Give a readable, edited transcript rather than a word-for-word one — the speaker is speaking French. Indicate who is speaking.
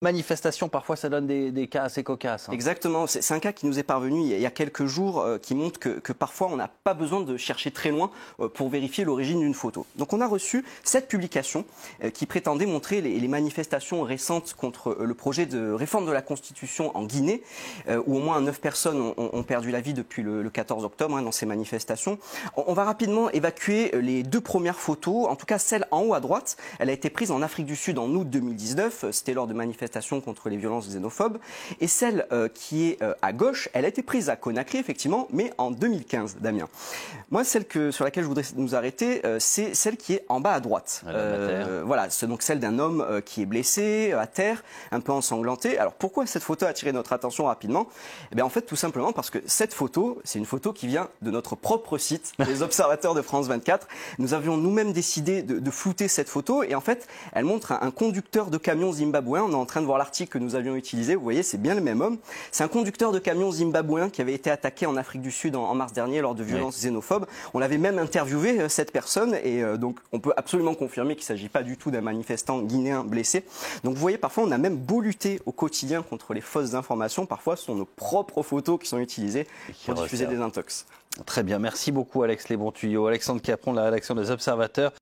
Speaker 1: Manifestation, parfois ça donne des cas assez cocasses.
Speaker 2: Exactement, c'est un cas qui nous est parvenu il y a quelques jours qui montre que parfois on n'a pas besoin de chercher très loin pour vérifier l'origine d'une photo. Donc on a reçu cette publication qui prétendait montrer les manifestations récentes contre le projet de réforme de la Constitution en Guinée, où au moins 9 personnes ont perdu la vie depuis le 14 octobre dans ces manifestations. On va rapidement évacuer les 2 premières photos, en tout cas celle en haut à droite. Elle a été prise en Afrique du Sud en août 2019, c'était lors de manifestations contre les violences xénophobes. Et celle qui est à gauche, elle a été prise à Conakry, effectivement, mais en 2015, Damien. Moi, celle sur laquelle je voudrais nous arrêter, c'est celle qui est en bas à droite. Voilà, c'est donc celle d'un homme qui est blessé, à terre, un peu ensanglanté. Alors, pourquoi cette photo a attiré notre attention rapidement? Eh bien, en fait, tout simplement parce que cette photo, c'est une photo qui vient de notre propre site, les observateurs de France 24. Nous avions nous-mêmes décidé de flouter cette photo et en fait, elle montre un conducteur de camion zimbabwéen. On est en train de voir l'article que nous avions utilisé. Vous voyez, c'est bien le même homme. C'est un conducteur de camion zimbabwéen qui avait été attaqué en Afrique du Sud en mars dernier lors de violences xénophobes. On avait même interviewé cette personne et donc on peut absolument confirmer qu'il ne s'agit pas du tout d'un manifestant guinéen blessé. Donc vous voyez, parfois on a même beau lutter au quotidien contre les fausses informations. Parfois ce sont nos propres photos qui sont utilisées pour diffuser des intox.
Speaker 1: Très bien, merci beaucoup Alex, les bons tuyaux. Alexandre Capron de la rédaction des Observateurs.